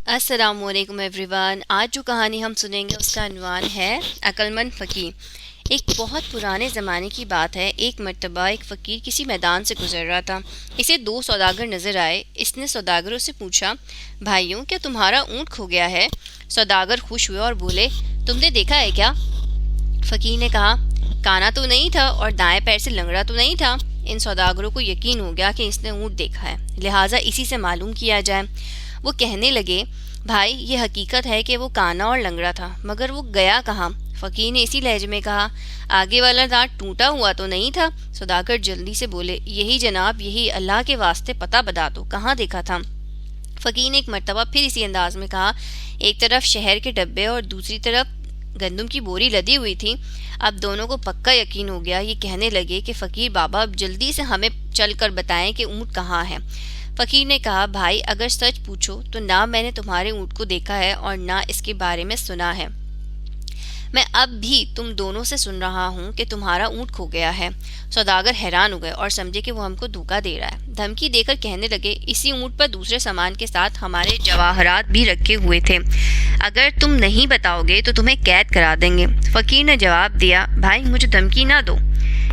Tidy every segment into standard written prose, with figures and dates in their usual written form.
السلام علیکم every one. آج جو کہانی ہم سنیں گے اس کا عنوان ہے عقلمند فقیر۔ ایک بہت پرانے زمانے کی بات ہے۔ ایک مرتبہ ایک فقیر کسی میدان سے گزر رہا تھا۔ اسے دو سوداگر نظر آئے۔ اس نے سوداگروں سے پوچھا، بھائیوں کیا تمہارا اونٹ کھو گیا ہے؟ سوداگر خوش ہوئے اور بولے، تم نے دیکھا ہے کیا؟ فقیر نے کہا، کانا تو نہیں تھا اور دائیں پیر سے لنگڑا تو نہیں تھا۔ ان سوداگروں کو یقین ہو گیا کہ اس نے اونٹ دیکھا ہے، لہٰذا اسی سے معلوم کیا جائے۔ وہ کہنے لگے، بھائی یہ حقیقت ہے کہ وہ کانا اور لنگڑا تھا، مگر وہ گیا کہاں؟ فقیر نے اسی لہجے میں کہا، آگے والا دانت ٹوٹا ہوا تو نہیں تھا؟ سوداگر جلدی سے بولے، یہی جناب، یہی، اللہ کے واسطے پتہ بتا دو کہاں دیکھا تھا؟ فقیر نے ایک مرتبہ پھر اسی انداز میں کہا، ایک طرف شہر کے ڈبے اور دوسری طرف گندم کی بوری لدی ہوئی تھی۔ اب دونوں کو پکا یقین ہو گیا۔ یہ کہنے لگے کہ فقیر بابا اب جلدی سے ہمیں چل کر بتائیں کہ اونٹ کہاں ہے۔ فقیر نے کہا، بھائی اگر سچ پوچھو تو نہ میں نے تمہارے اونٹ کو دیکھا ہے اور نہ اس کے بارے میں سنا ہے۔ میں اب بھی تم دونوں سے سن رہا ہوں کہ تمہارا اونٹ کھو گیا ہے۔ سوداگر حیران ہو گئے اور سمجھے کہ وہ ہم کو دھوکہ دے رہا ہے۔ دھمکی دے کر کہنے لگے، اسی اونٹ پر دوسرے سامان کے ساتھ ہمارے جواہرات بھی رکھے ہوئے تھے، اگر تم نہیں بتاؤ گے تو تمہیں قید کرا دیں گے۔ فقیر نے جواب دیا، بھائی مجھے دھمکی نہ دو،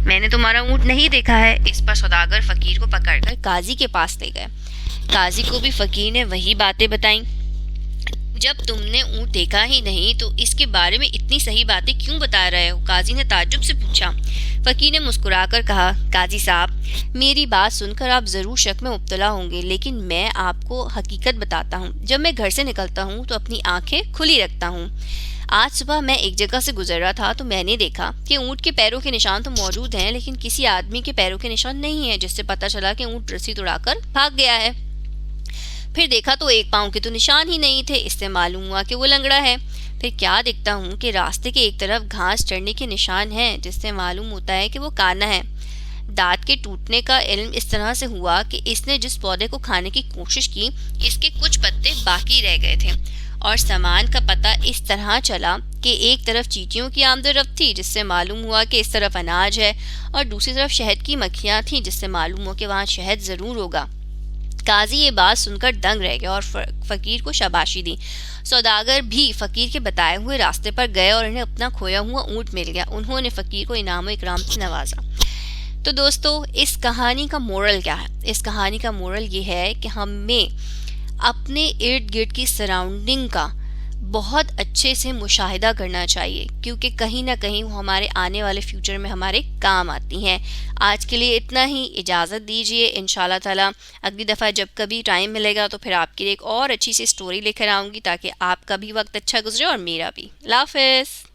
میں نے تمہارا اونٹ نہیں دیکھا ہے۔ اس پر سوداگر فقیر کو پکڑ کر قاضی کے پاس لے گئے۔ قاضی کو بھی فقیر نے وہی باتیں بتائیں۔ جب تم نے اونٹ دیکھا ہی نہیں تو اس کے بارے میں اتنی صحیح باتیں کیوں بتا رہے ہو؟ قاضی نے تعجب سے پوچھا۔ فقیر نے مسکرا کر کہا، قاضی صاحب میری بات سن کر آپ ضرور شک میں مبتلا ہوں گے، لیکن میں آپ کو حقیقت بتاتا ہوں۔ جب میں گھر سے نکلتا ہوں تو اپنی آنکھیں کھلی رکھتا ہوں۔ آج صبح میں ایک جگہ سے گزر رہا تھا تو میں نے دیکھا کہ اونٹ کے پیروں کے نشان تو موجود ہیں، لیکن کسی آدمی کے پیروں کے نشان نہیں ہیں، جس سے پتہ چلا کہ اونٹ رسی توڑا کر بھاگ گیا ہے۔ پھر دیکھا تو ایک پاؤں کے تو نشان ہی نہیں تھے، اس سے معلوم ہوا کہ وہ لنگڑا ہے۔ پھر کیا دیکھتا ہوں کہ راستے کے ایک طرف گھاس چڑھنے کے نشان ہیں، جس سے معلوم ہوتا ہے کہ وہ کانا ہے۔ دانت کے ٹوٹنے کا علم اس طرح سے ہوا کہ اس نے جس پودے کو کھانے کی کوشش کی، اس کے کچھ پتے باقی رہ گئے تھے، اور سامان کا پتہ اس طرح چلا کہ ایک طرف چیٹیوں کی آمد و رفت تھی، جس سے معلوم ہوا کہ اس طرف اناج ہے، اور دوسری طرف شہد کی مکھیاں تھیں، جس سے معلوم ہوا کہ وہاں شہد ضرور ہوگا۔ قاضی یہ بات سن کر دنگ رہ گیا اور فقیر کو شاباشی دی۔ سوداگر بھی فقیر کے بتائے ہوئے راستے پر گئے اور انہیں اپنا کھویا ہوا اونٹ مل گیا۔ انہوں نے فقیر کو انعام و اکرام سے نوازا۔ تو دوستو، اس کہانی کا مورل کیا ہے؟ اس کہانی کا مورل یہ ہے کہ ہمیں اپنے ارد گرد کی سراؤنڈنگ کا بہت اچھے سے مشاہدہ کرنا چاہیے، کیونکہ کہیں نہ کہیں وہ ہمارے آنے والے فیوچر میں ہمارے کام آتی ہیں۔ آج کے لیے اتنا ہی، اجازت دیجیے۔ انشاءاللہ تعالیٰ اگلی دفعہ جب کبھی ٹائم ملے گا تو پھر آپ کے لیے ایک اور اچھی سی سٹوری لے کر آؤں گی، تاکہ آپ کا بھی وقت اچھا گزرے اور میرا بھی۔ اللہ حافظ۔